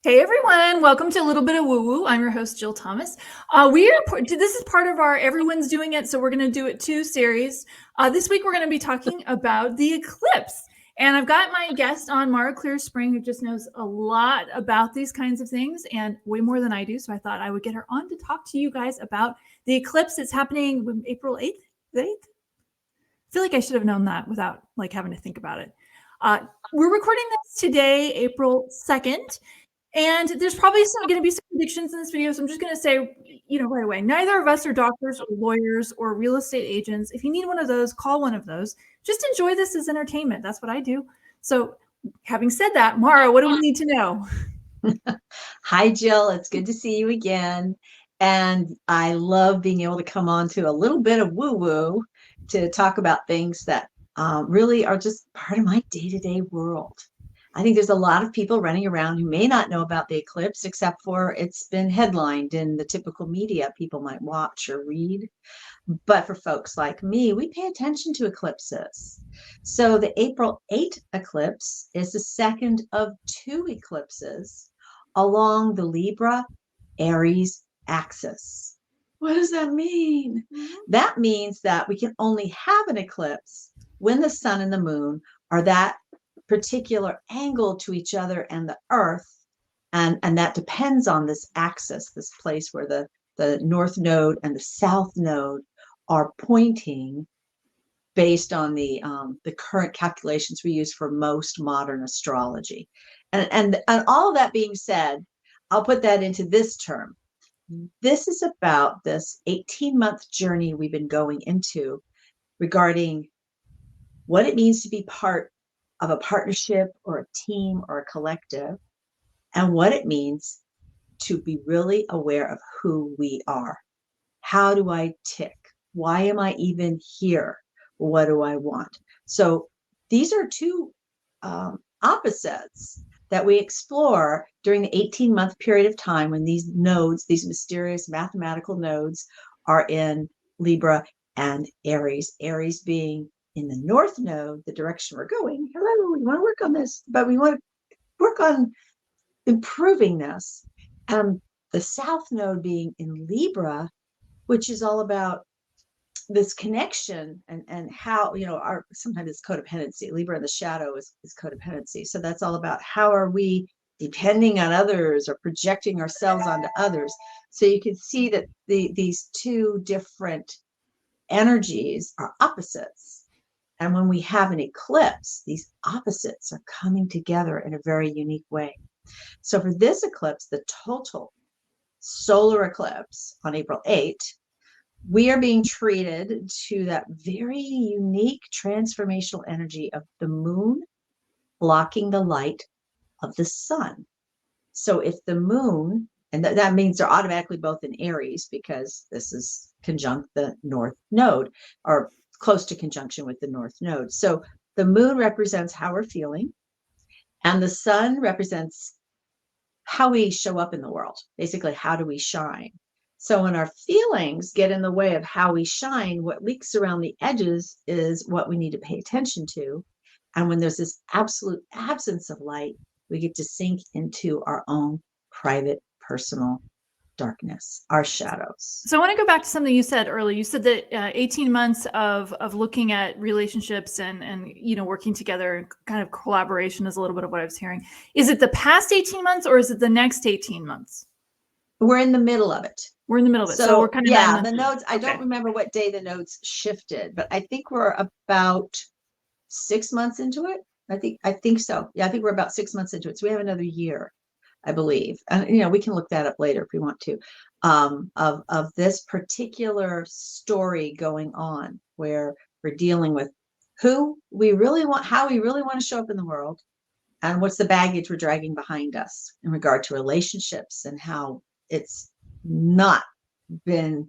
Hey everyone, welcome to a little bit of woo woo. I'm your host Jill Thomas. This is part of our Everyone's Doing It, so we're going to do it too series. This week we're going to be talking about the eclipse, and I've got my guest on, Mara Clear Spring, who just knows a lot about these kinds of things and way more than I do. So I thought I would get her on to talk to you guys about the eclipse. It's happening April 8th. The 8th? I feel like I should have known that without having to think about it. We're recording this today, April 2nd. And there's probably going to be some predictions in this video. So I'm just going to say, right away, neither of us are doctors or lawyers or real estate agents. If you need one of those, call one of those. Just enjoy this as entertainment. That's what I do. So having said that, Mara, what do we need to know? Hi, Jill. It's good to see you again. And I love being able to come on to a little bit of woo-woo to talk about things that really are just part of my day-to-day world. I think there's a lot of people running around who may not know about the eclipse, except for it's been headlined in the typical media people might watch or read. But for folks like me, we pay attention to eclipses. So the April 8th eclipse is the second of two eclipses along the Libra Aries axis. What does that mean? That means that we can only have an eclipse when the sun and the moon are that particular angle to each other and the earth, and that depends on this axis, this place where the north node and the south node are pointing based on the current calculations we use for most modern astrology. And all of that being said, I'll put that into this term. This is about this 18-month journey we've been going into regarding what it means to be part of a partnership or a team or a collective, and what it means to be really aware of who we are. How do I tick? Why am I even here? What do I want? So these are two opposites that we explore during the 18-month period of time when these nodes, these mysterious mathematical nodes, are in Libra and Aries. Aries being in the north node, the direction we're going. Hello, we want to work on this, but we want to work on improving this. The south node being in Libra, which is all about this connection and how, our sometimes it's codependency. Libra in the shadow is codependency. So that's all about how are we depending on others or projecting ourselves onto others. So you can see that these two different energies are opposites. And when we have an eclipse, these opposites are coming together in a very unique way. So for this eclipse, the total solar eclipse on April 8th, we are being treated to that very unique transformational energy of the moon blocking the light of the sun. So if the moon, and that means they're automatically both in Aries because this is conjunct the north node, or close to conjunction with the north node. So the moon represents how we're feeling, and the sun represents how we show up in the world. Basically, how do we shine? So when our feelings get in the way of how we shine, what leaks around the edges is what we need to pay attention to. And when there's this absolute absence of light, we get to sink into our own private, personal darkness, our shadows. So I want to go back to something you said earlier. You said that 18 months of looking at relationships and working together and kind of collaboration is a little bit of what I was hearing. Is it the past 18 months or is it the next 18 months? We're in the middle of it. We're in the middle of it. So we're kind of the nodes. I don't remember what day the nodes shifted, but I think we're about 6 months into it. I think so. Yeah, I think we're about 6 months into it. So we have another year, I believe. And we can look that up later if we want to, of this particular story going on where we're dealing with who we really want, how we really want to show up in the world, and what's the baggage we're dragging behind us in regard to relationships and how it's not been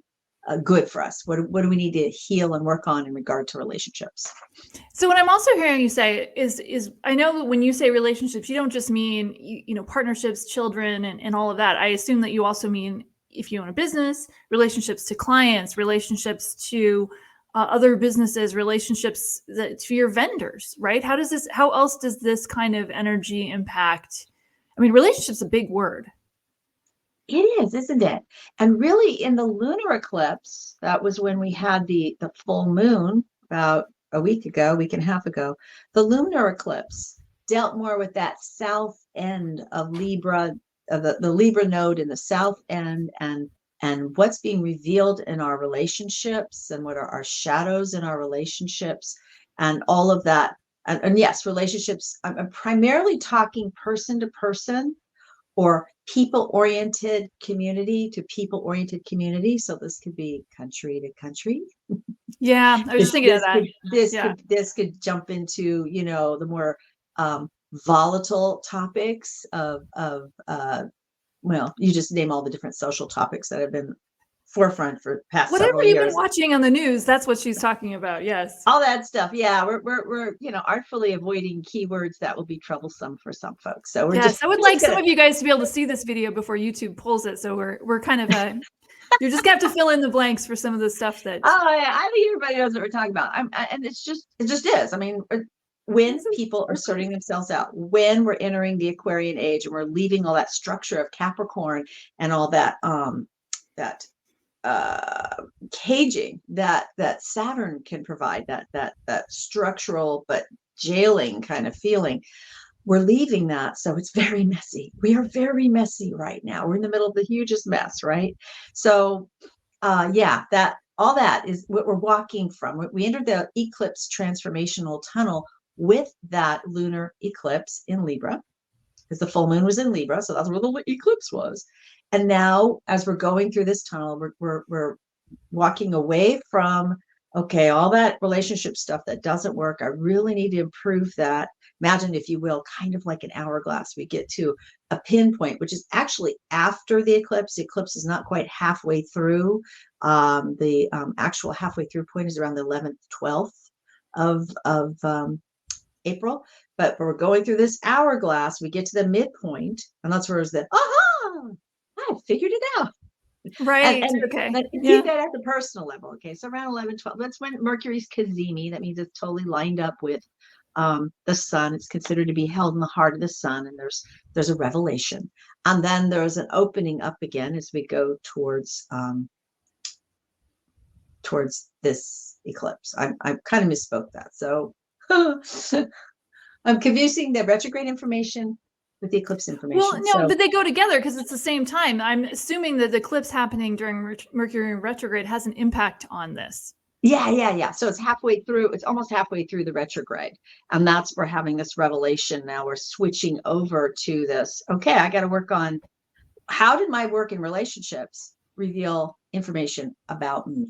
good for us. What do we need to heal and work on in regard to relationships? So what I'm also hearing you say is I know that when you say relationships, you don't just mean, partnerships, children, and all of that. I assume that you also mean if you own a business, relationships to clients, relationships to other businesses, relationships to your vendors, right? How else does this kind of energy impact I mean, relationship's a big word. It is, isn't it? And really, in the lunar eclipse, that was when we had the full moon about a week and a half ago. The lunar eclipse dealt more with that south end of Libra, of the Libra node in the south end, and what's being revealed in our relationships, and what are our shadows in our relationships, and all of that. And yes, relationships. I'm primarily talking person to person, or people-oriented community to people-oriented community. So this could be country to country. Yeah, I was just thinking of that. This could jump into, you know, the more volatile topics of well, you just name all the different social topics that have been forefront for past Whatever several you've years. been watching on the news, that's what she's talking about. Yes. All that stuff. Yeah, we're you know, artfully avoiding keywords that will be troublesome for some folks. So we're Yes, just I would like some of you guys to be able to see this video before YouTube pulls it. So we're kind of you're just gonna have to fill in the blanks for some of the stuff that. Oh, yeah, I think everybody knows what we're talking about. And it just is. I mean, when people are sorting themselves out, when we're entering the Aquarian age and we're leaving all that structure of Capricorn and all that caging that Saturn can provide, that structural but jailing kind of feeling, we're leaving that. So it's very messy. We are very messy right now. We're in the middle of the hugest mess, right? So yeah, that all that is what we're walking from. We entered the eclipse transformational tunnel with that lunar eclipse in Libra, because the full moon was in Libra, so that's where the eclipse was. And now, as we're going through this tunnel, we're walking away from, okay, all that relationship stuff that doesn't work. I really need to improve that. Imagine, if you will, kind of like an hourglass. We get to a pinpoint, which is actually after the eclipse. The eclipse is not quite halfway through. The actual halfway through point is around the 11th, 12th of April. But we're going through this hourglass. We get to the midpoint, and that's where it's the, aha, I figured it out. Right. And okay. keep that at the personal level. Okay. So around 11, 12, that's when Mercury's Cazimi. That means it's totally lined up with the sun. It's considered to be held in the heart of the sun. And there's a revelation. And then there's an opening up again as we go towards this eclipse. I kind of misspoke that. So I'm confusing the retrograde information with the eclipse information. Well, no, but they go together because it's the same time. I'm assuming that the eclipse happening during Mercury in retrograde has an impact on this. Yeah. So it's halfway through. It's almost halfway through the retrograde, and that's we're having this revelation. Now we're switching over to this. Okay, I got to work on, how did my work in relationships reveal information about me,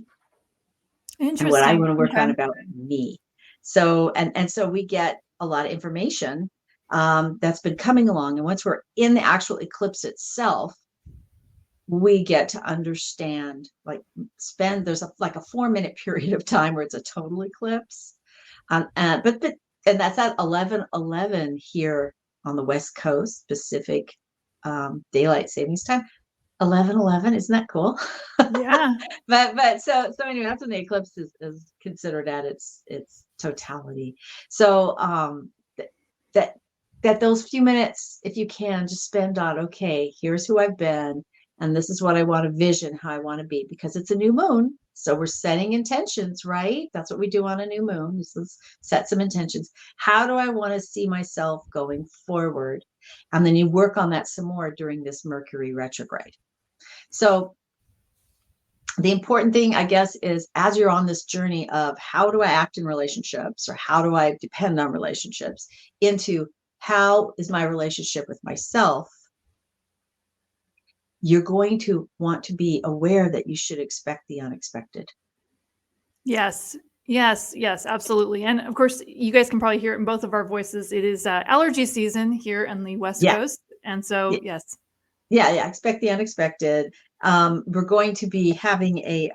and what I want to work on about me. So and so we get a lot of information that's been coming along, and once we're in the actual eclipse itself, we get to understand, like, there's like a 4-minute period of time where it's a total eclipse, but and that's at 11:11 here on the West Coast Pacific daylight savings time. 11:11, isn't that cool? Yeah. but so anyway, that's when the eclipse is considered at its totality. So that those few minutes, if you can, just spend on, okay, here's who I've been, and this is what I want to vision, how I want to be, because it's a new moon. So we're setting intentions, right? That's what we do on a new moon, is let's set some intentions. How do I want to see myself going forward? And then you work on that some more during this Mercury retrograde. So the important thing, I guess, is as you're on this journey of how do I act in relationships, or how do I depend on relationships, into how is my relationship with myself, you're going to want to be aware that you should expect the unexpected. Yes, absolutely. And of course, you guys can probably hear it in both of our voices. It is allergy season here on the West Coast. And so, yes. Yeah. Expect the unexpected. We're going to be having a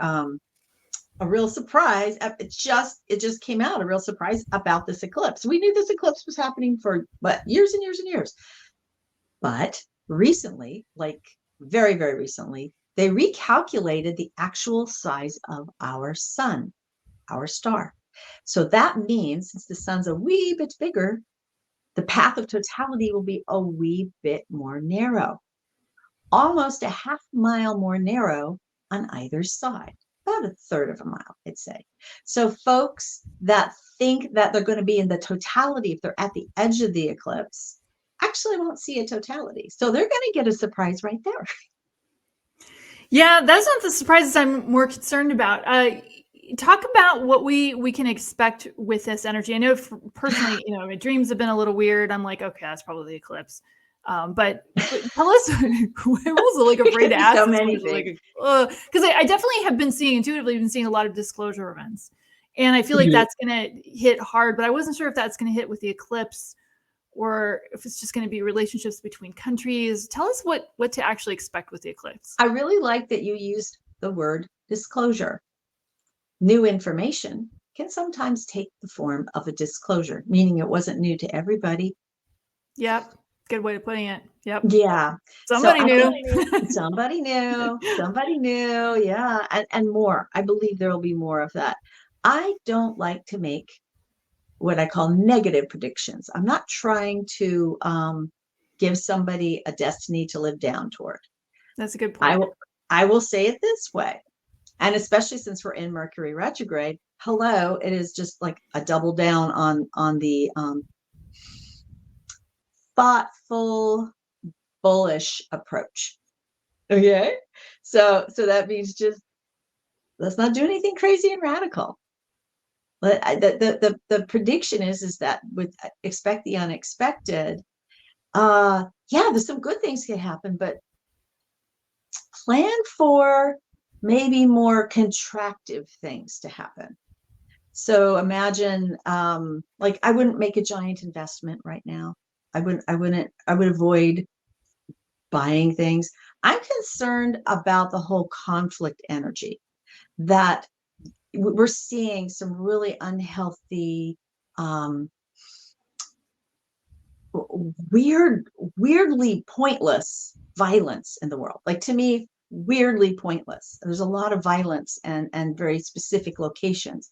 real surprise. It just came out, a real surprise about this eclipse. We knew this eclipse was happening for years and years and years. But recently, like very, very recently, they recalculated the actual size of our sun, our star. So that means, since the sun's a wee bit bigger The path of totality will be a wee bit more narrow, almost a half mile more narrow on either side, about a third of a mile, I'd say. So folks that think that they're going to be in the totality, if they're at the edge of the eclipse, actually won't see a totality. So they're going to get a surprise right there. Yeah, that's not the surprises I'm more concerned about. Talk about what we can expect with this energy. I know personally, my dreams have been a little weird. I'm like, okay, that's probably the eclipse. But tell us, I was like afraid to ask So this many question, because I definitely have been intuitively been seeing a lot of disclosure events, and I feel like that's going to hit hard. But I wasn't sure if that's going to hit with the eclipse, or if it's just going to be relationships between countries. Tell us what to actually expect with the eclipse. I really like that you used the word disclosure. New information can sometimes take the form of a disclosure, meaning it wasn't new to everybody. Yep. Good way of putting it. Yep. Yeah. Somebody knew. Somebody knew. Yeah. And more. I believe there will be more of that. I don't like to make what I call negative predictions. I'm not trying to give somebody a destiny to live down toward. That's a good point. I will say it this way. And especially since we're in Mercury retrograde, hello, it is just like a double down on the thoughtful, bullish approach. Okay, so that means just let's not do anything crazy and radical. But the prediction is that with expect the unexpected. Yeah, there's some good things can happen, but plan for maybe more contractive things to happen. So imagine, like I wouldn't make a giant investment right now. I would avoid buying things. I'm concerned about the whole conflict energy that we're seeing some really unhealthy, weirdly pointless violence in the world. Like to me, weirdly pointless. There's a lot of violence and very specific locations.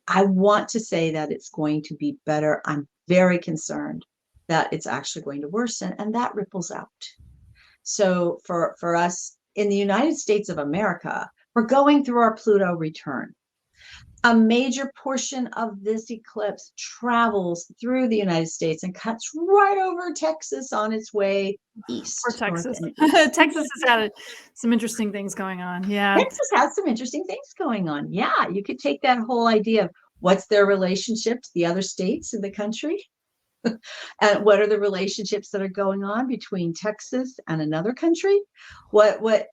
I want to say that it's going to be better. I'm very concerned that it's actually going to worsen, and that ripples out. So for us in the United States of America, we're going through our Pluto return. A major portion of this eclipse travels through the United States and cuts right over Texas on its way east. Or Texas. Texas has had some interesting things going on. Yeah. Texas has some interesting things going on. Yeah. You could take that whole idea of what's their relationship to the other states in the country? And what are the relationships that are going on between Texas and another country? What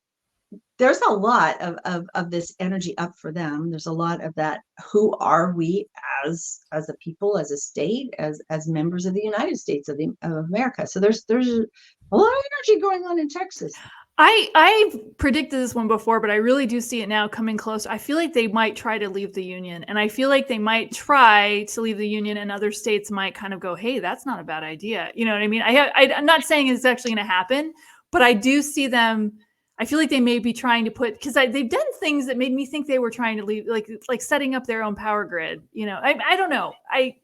there's a lot of this energy up for them. There's a lot of that. Who are we as a people, as a state, as members of the United States of America? So there's a lot of energy going on in Texas. I've predicted this one before, but I really do see it now coming close. I feel like they might try to leave the union, and I feel like they might try to leave the union, and other states might kind of go, "Hey, that's not a bad idea." You know what I mean? I'm not saying it's actually going to happen, but I do see them. I feel like they may be trying to put, because they've done things that made me think they were trying to leave, like setting up their own power grid. I don't know. I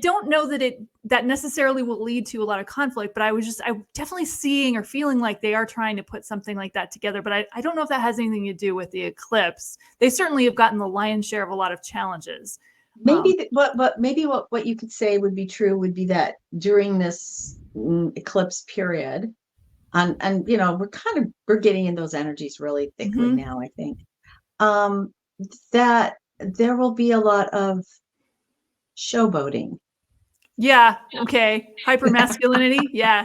don't know that necessarily will lead to a lot of conflict, but I'm definitely seeing or feeling like they are trying to put something like that together. But I don't know if that has anything to do with the eclipse. They certainly have gotten the lion's share of a lot of challenges. Maybe what you could say would be true would be that during this eclipse period, and we're getting in those energies really thickly now, I think, that there will be a lot of showboating. Yeah. Okay. Hypermasculinity. Yeah.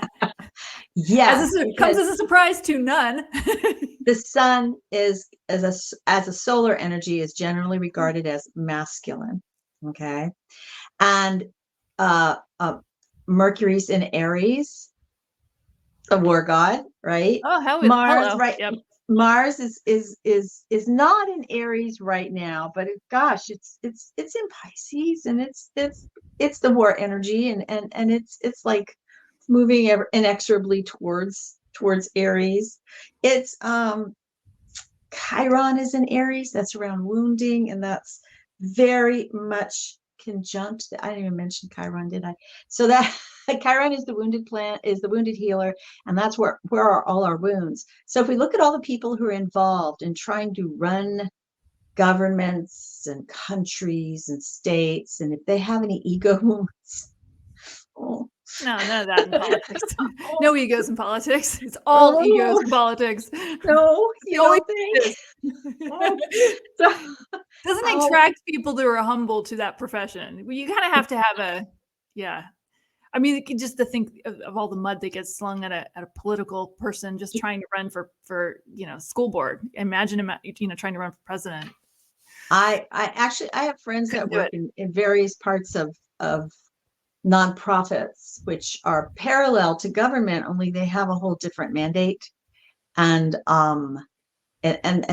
Yes. Comes as a surprise to none. The sun is as a solar energy is generally regarded as masculine. Okay. And Mercury's in Aries, the war god, right? Oh, Mars, hello. right? Yep. Mars is not in Aries right now, but gosh, it's in Pisces, and it's the war energy, and it's like moving inexorably towards Aries. It's Chiron is in Aries. That's around wounding, and that's very much conjunct, I didn't even mention Chiron, did I? So that Chiron is the wounded planet, is the wounded healer, and that's where are all our wounds. So if we look at all the people who are involved in trying to run governments and countries and states, and if they have any ego wounds, oh. No, none of that in politics. No egos in politics. It's all egos in politics. No, you don't think? Doesn't attract people that are humble to that profession. You kind of have to have I mean, just to think of all the mud that gets slung at a political person just trying to run for school board. Imagine trying to run for president. I have friends that work in various parts of nonprofits, which are parallel to government, only they have a whole different mandate. And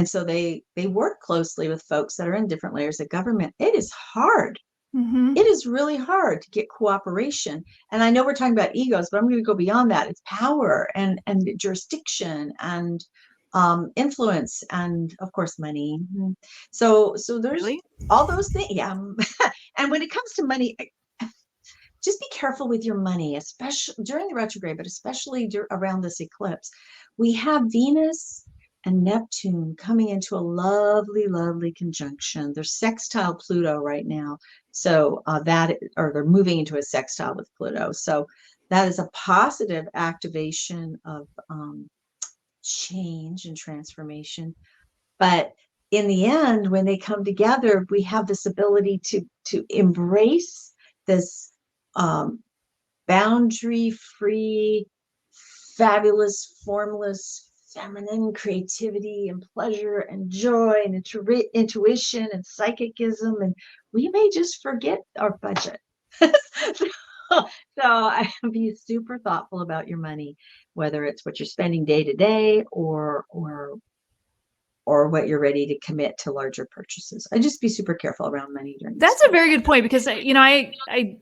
so they work closely with folks that are in different layers of government. It is hard. Mm-hmm. It is really hard to get cooperation. And I know we're talking about egos, but I'm going to go beyond that. It's power and jurisdiction and influence and of course money. So there's all those things. Yeah. And when it comes to money, just be careful with your money, especially during the retrograde, but especially around this eclipse. We have Venus and Neptune coming into a lovely, lovely conjunction. They're sextile Pluto right now. So they're moving into a sextile with Pluto. So that is a positive activation of change and transformation. But in the end, when they come together, we have this ability to embrace this boundary-free, fabulous, formless, feminine creativity and pleasure and joy and intuition and psychicism, and we may just forget our budget. So I be super thoughtful about your money, whether it's what you're spending day to day or what you're ready to commit to larger purchases. I just be super careful around money during this That's time. A very good point, because I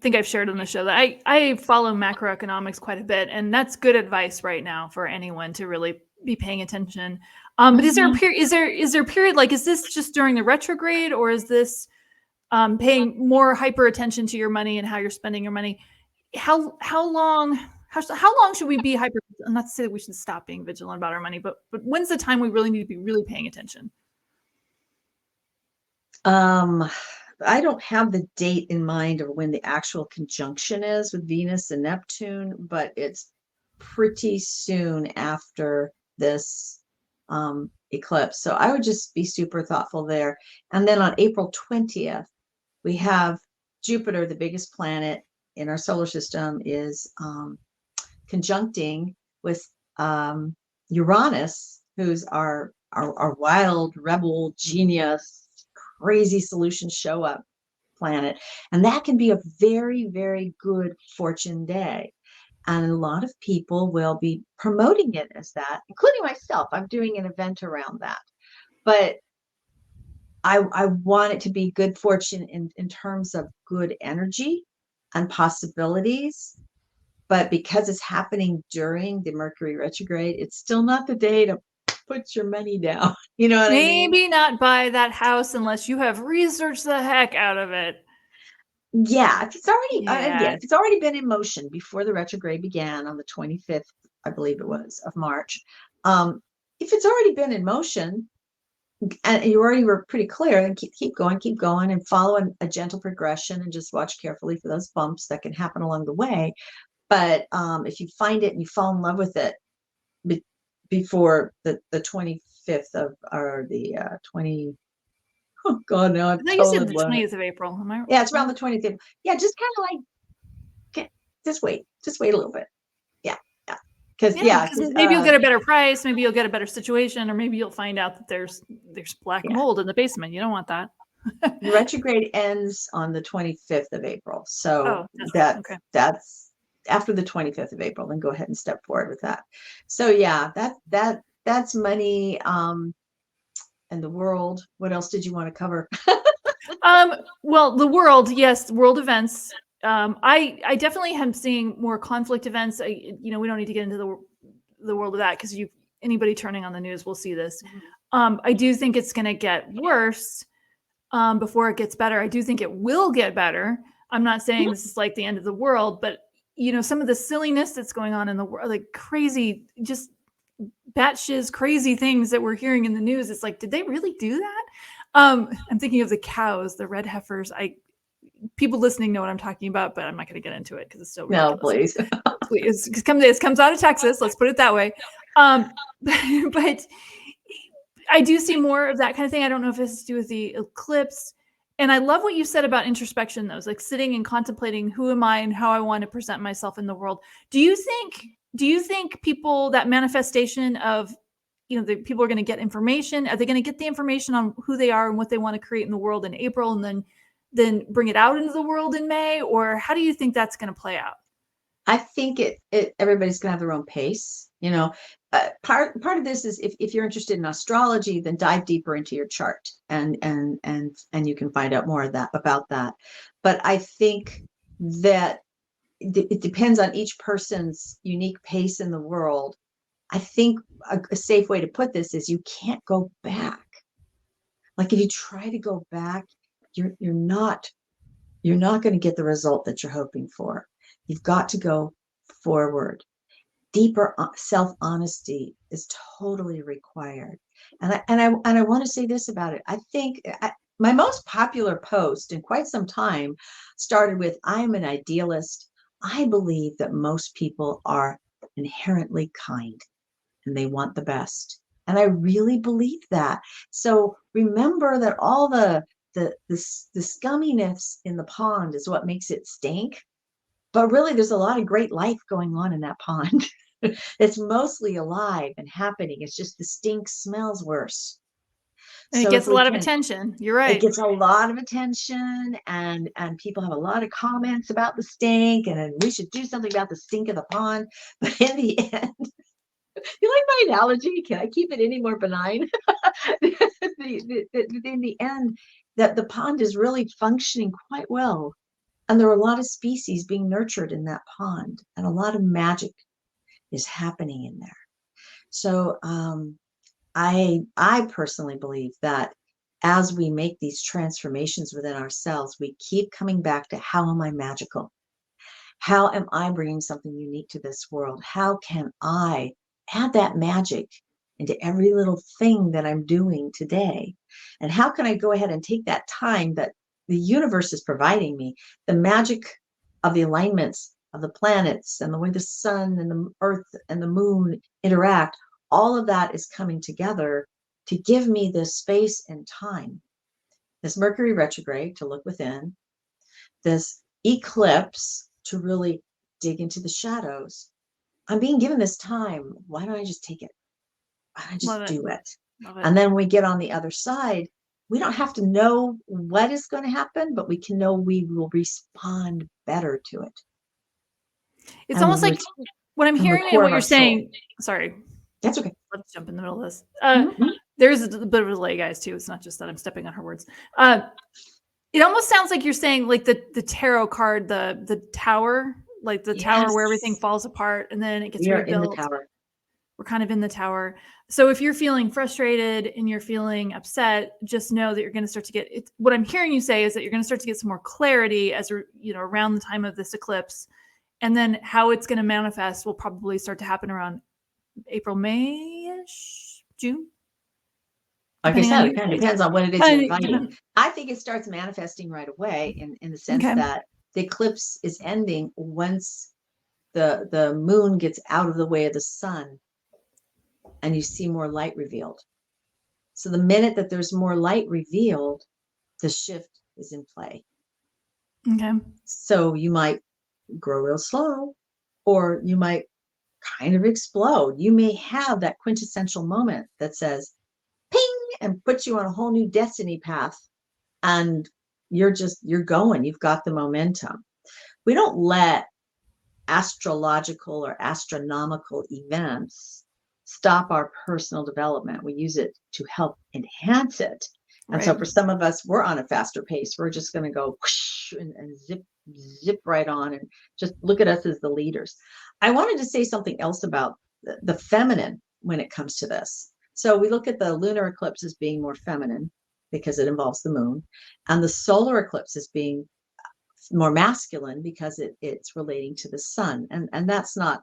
think I've shared on the show that I follow macroeconomics quite a bit, and that's good advice right now for anyone to really be paying attention. But is there a period? Is there a period, like, is this just during the retrograde, or is this paying more hyper attention to your money and how you're spending your money? How long should we be hyper? Not to say that we should stop being vigilant about our money, but when's the time we really need to be really paying attention? I don't have the date in mind of when the actual conjunction is with Venus and Neptune, but it's pretty soon after this eclipse. So I would just be super thoughtful there. And then on April 20th, we have Jupiter, the biggest planet in our solar system, is conjuncting with Uranus, who's our wild rebel genius, crazy solution show up planet. And that can be a very, very good fortune day. And a lot of people will be promoting it as that, including myself. I'm doing an event around that. But I want it to be good fortune in terms of good energy and possibilities. But because it's happening during the Mercury retrograde, it's still not the day to put your money down. You know what I mean? Maybe not buy that house unless you have researched the heck out of it. Yeah, if it's already if it's already been in motion before the retrograde began on the 25th, I believe it was, of March. If it's already been in motion and you already were pretty clear, then keep going and follow a gentle progression and just watch carefully for those bumps that can happen along the way. But if you find it and you fall in love with it before the 25th of, or the 20, oh God, no, I think you said the 20th of April. Am I right? Yeah, it's around the 20th of, yeah, just kind of like, just wait a little bit. Yeah. Because maybe you'll get a better price, maybe you'll get a better situation, or maybe you'll find out that there's black mold in the basement. You don't want that. The retrograde ends on the 25th of April. So that's after the 25th of April, then go ahead and step forward with that. So yeah, that's money and the world. What else did you want to cover? Well, the world, yes, world events. I definitely am seeing more conflict events. We don't need to get into the world of that, because anybody turning on the news will see this. I do think it's going to get worse before it gets better. I do think it will get better. I'm not saying this is like the end of the world, but some of the silliness that's going on in the world, like crazy, just batshit crazy things that we're hearing in the news. It's like, did they really do that? I'm thinking of the cows, the red heifers. People listening know what I'm talking about, but I'm not going to get into it because it's so ridiculous. No, please. Please, it comes out of Texas. Let's put it that way. But I do see more of that kind of thing. I don't know if it has to do with the eclipse. And I love what you said about introspection, though, like sitting and contemplating who am I and how I want to present myself in the world. Do you think people, that manifestation of, the people are going to get information? Are they going to get the information on who they are and what they want to create in the world in April and then bring it out into the world in May? Or how do you think that's going to play out? I think everybody's going to have their own pace. Part of this is if you're interested in astrology, then dive deeper into your chart and you can find out more about that. But I think that it depends on each person's unique pace in the world. I think a safe way to put this is you can't go back. Like if you try to go back, you're not going to get the result that you're hoping for. You've got to go forward. Deeper self-honesty is totally required. And I want to say this about it. I think my most popular post in quite some time started with, I am an idealist. I believe that most people are inherently kind and they want the best. And I really believe that. So remember that all the scumminess in the pond is what makes it stink. But really, there's a lot of great life going on in that pond. It's mostly alive and happening. It's just the stink smells worse. And it gets a lot of attention. You're right. It gets a lot of attention, and people have a lot of comments about the stink, and we should do something about the stink of the pond. But in the end, you like my analogy? Can I keep it any more benign? In the end, that the pond is really functioning quite well. And there are a lot of species being nurtured in that pond, and a lot of magic is happening in there. So I personally believe that as we make these transformations within ourselves, we keep coming back to how am I magical? How am I bringing something unique to this world? How can I add that magic into every little thing that I'm doing today? And how can I go ahead and take that time that the universe is providing me, the magic of the alignments of the planets and the way the sun and the earth and the moon interact, all of that is coming together to give me this space and time. This Mercury retrograde to look within, this eclipse to really dig into the shadows. I'm being given this time. Why don't I just take it? Why don't I just do it? And then when we get on the other side, we don't have to know what is going to happen, but we can know we will respond better to it. It's almost like what I'm hearing and what you're saying. Sorry. That's okay. Let's jump in the middle of this. There's a bit of a delay, guys, too. It's not just that I'm stepping on her words. It almost sounds like you're saying like the tarot card, the tower, like the tower where everything falls apart and then it gets rebuilt. In the tower. We're kind of in the tower. So if you're feeling frustrated and you're feeling upset, just know that you're going to start to get it. What I'm hearing you say is that you're going to start to get some more clarity as around the time of this eclipse, and then how it's going to manifest will probably start to happen around April, May-ish, June. Like I said, it kind of depends on when it is you're inviting. I think it starts manifesting right away in the sense that the eclipse is ending once the moon gets out of the way of the sun and you see more light revealed. So the minute that there's more light revealed, the shift is in play. Okay. So you might grow real slow, or you might kind of explode. You may have that quintessential moment that says, ping, and puts you on a whole new destiny path. And you're going, you've got the momentum. We don't let astrological or astronomical events stop our personal development. We use it to help enhance it. And so for some of us, we're on a faster pace. We're just going to go whoosh and zip right on and just look at us as the leaders. I wanted to say something else about the feminine when it comes to this. So we look at the lunar eclipse as being more feminine. because it involves the moon. And the solar eclipse is being more masculine because it's relating to the sun. And that's not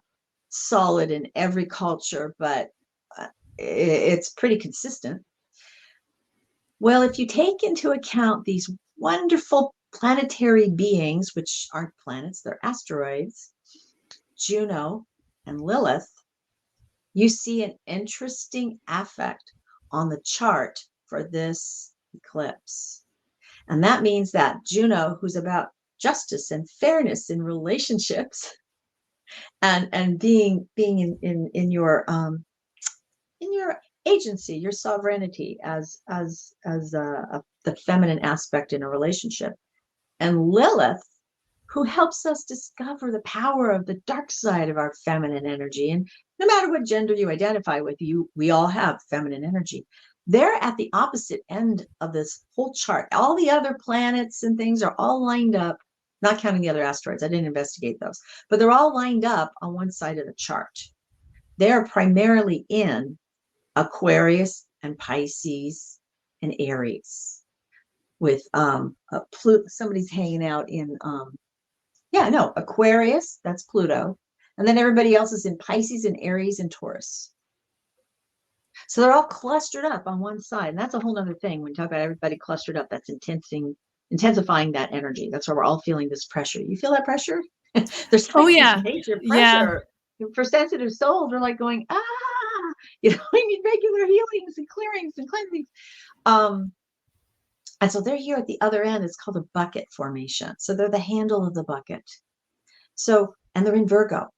solid in every culture, but it's pretty consistent. Well, if you take into account these wonderful planetary beings, which aren't planets, they're asteroids, Juno and Lilith, you see an interesting affect on the chart for this eclipse. And that means that Juno, who's about justice and fairness in relationships, and being in your agency, your sovereignty as the feminine aspect in a relationship, and Lilith, who helps us discover the power of the dark side of our feminine energy. And no matter what gender you identify with, we all have feminine energy. They're at the opposite end of this whole chart. All the other planets and things are all lined up, not counting the other asteroids. I didn't investigate those, but they're all lined up on one side of the chart. They're primarily in Aquarius and Pisces and Aries, with somebody's hanging out in Aquarius, that's Pluto, and then everybody else is in Pisces and Aries and Taurus. So they're all clustered up on one side, and that's a whole other thing. When you talk about everybody clustered up, that's intensifying that energy. That's why we're all feeling this pressure. You feel that pressure? There's like this major pressure. For sensitive souls, we're like going, we need regular healings and clearings and cleansings. And so they're here at the other end. It's called a bucket formation. So they're the handle of the bucket. So, and they're in Virgo,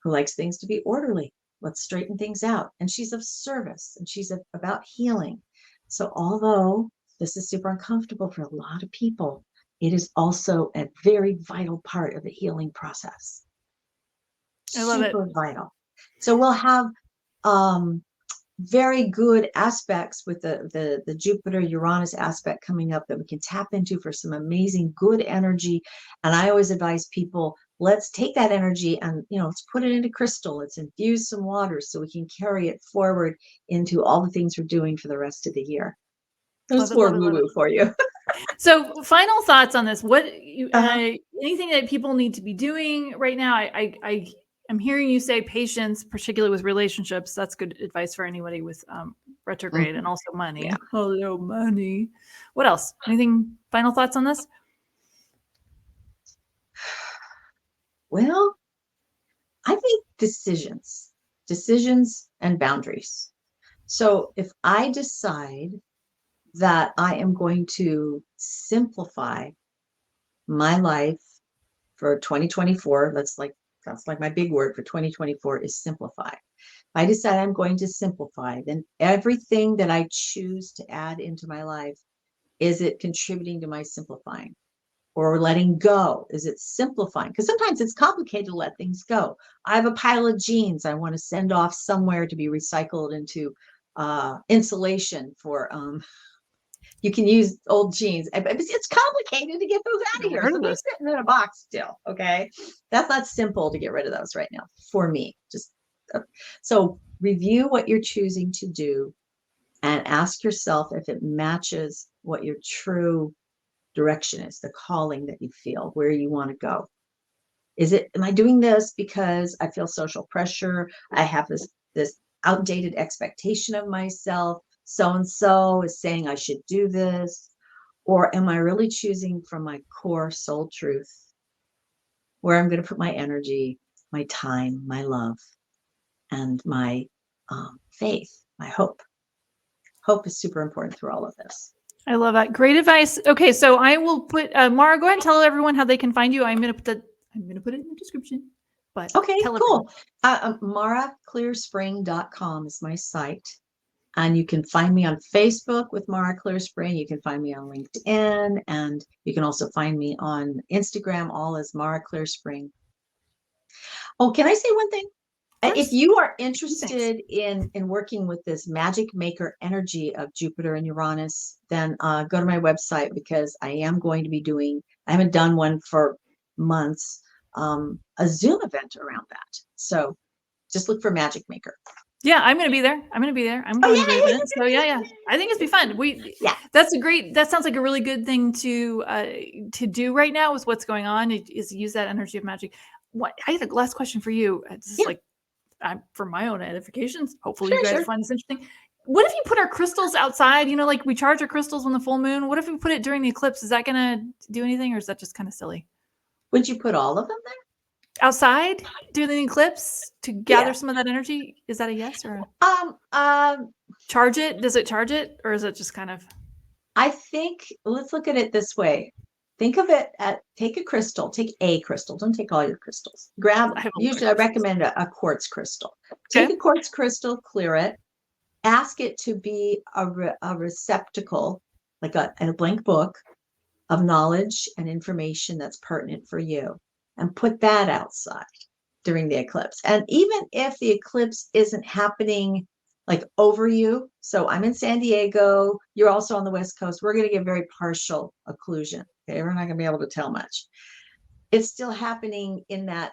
who likes things to be orderly. Let's straighten things out. And she's of service, and she's about healing. So although this is super uncomfortable for a lot of people, it is also a very vital part of the healing process. I love super vital. So we'll have very good aspects with the Jupiter Uranus aspect coming up that we can tap into for some amazing good energy. And I always advise people, let's take that energy and let's put it into crystal. Let's infuse some water so we can carry it forward into all the things we're doing for the rest of the year. There's more woo-woo for you. So final thoughts on this. What anything that people need to be doing right now? I'm hearing you say patience, particularly with relationships. That's good advice for anybody with retrograde and also money. Yeah. Hello, money. What else? Anything? Final thoughts on this? Well, I think decisions and boundaries. So if I decide that I am going to simplify my life for 2024, that's like my big word for 2024 is simplify. If I decide I'm going to simplify, then everything that I choose to add into my life, is it contributing to my simplifying? Or letting go, is it simplifying? Because sometimes it's complicated to let things go. I have a pile of jeans I want to send off somewhere to be recycled into insulation for you can use old jeans. It's complicated to get those out of here. So they're sitting in a box still. Okay. That's not simple to get rid of those right now for me. So review what you're choosing to do and ask yourself if it matches what your true direction is, the calling that you feel, where you want to go. Am I doing this because I feel social pressure? I have this outdated expectation of myself. So-and-so is saying I should do this. Or am I really choosing from my core soul truth, where I'm going to put my energy, my time, my love, and my faith, my hope. Hope is super important through all of this. I love that. Great advice. Okay, so I will put Mara. Go ahead and tell everyone how they can find you. I'm going to put it in the description. But okay, cool. MaraClearspring.com is my site, and you can find me on Facebook with Mara Clearspring. You can find me on LinkedIn, and you can also find me on Instagram, all as Mara Clearspring. Oh, can I say one thing? If you are interested in working with this magic maker energy of Jupiter and Uranus, then go to my website, because I am going to be doing, I haven't done one for months, a Zoom event around that. So just look for Magic Maker. Yeah, I'm going to be there. I'm going to be there. I'm Oh going yeah, to the yeah, event. So yeah. I think it's be fun. yeah. That sounds like a really good thing to do right now with what's going on is use that energy of magic. What I had a last question for you. This is Yeah. like for my own edifications. Hopefully you Sure, guys sure. find this interesting. What if you put our crystals outside? You know, like we charge our crystals on the full moon. What if we put it during the eclipse? Is that going to do anything or is that just kind of silly? Would you put all of them there? Outside during the eclipse to gather Yeah. some of that energy? Is that a yes or a Um, charge it? Does it charge it or is it just kind of I think let's look at it this way. Think of it take a crystal, take a crystal. Don't take all your crystals. I have a lot of Usually I crystals. recommend a quartz crystal. Take Okay. a quartz crystal, clear it, ask it to be a receptacle, like a blank book of knowledge and information that's pertinent for you, and put that outside during the eclipse. And even if the eclipse isn't happening like over you, so I'm in San Diego, you're also on the West Coast, we're going to get very partial occlusion. Okay, we're not going to be able to tell much. It's still happening in that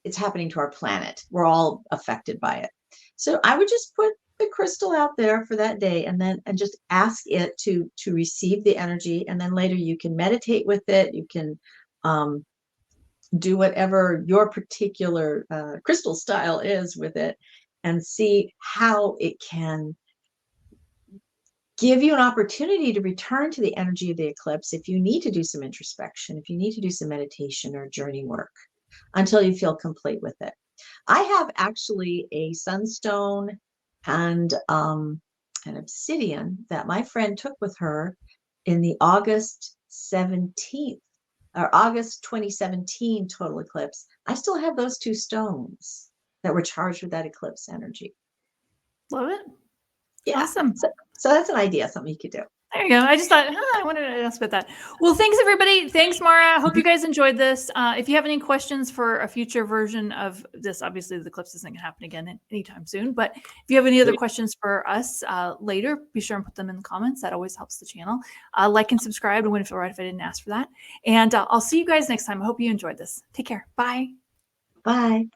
it's happening to our planet. We're all affected by it. So I would just put the crystal out there for that day and just ask it to receive the energy, and then later you can meditate with it. You can do whatever your particular crystal style is with it and see how it can give you an opportunity to return to the energy of the eclipse if you need to do some introspection, if you need to do some meditation or journey work until you feel complete with it. I have actually a sunstone and an obsidian that my friend took with her in the August 17th or August 2017 total eclipse. I still have those two stones that were charged with that eclipse energy. Love it. Yeah. Awesome. So that's an idea, something you could do. There you go. I just thought, I wanted to ask about that. Well, thanks everybody. Thanks, Mara. I hope you guys enjoyed this. If you have any questions for a future version of this, obviously the eclipse isn't going to happen again anytime soon. But if you have any other questions for us later, be sure and put them in the comments. That always helps the channel. Like and subscribe. It wouldn't feel right if I didn't ask for that. And I'll see you guys next time. I hope you enjoyed this. Take care. Bye. Bye.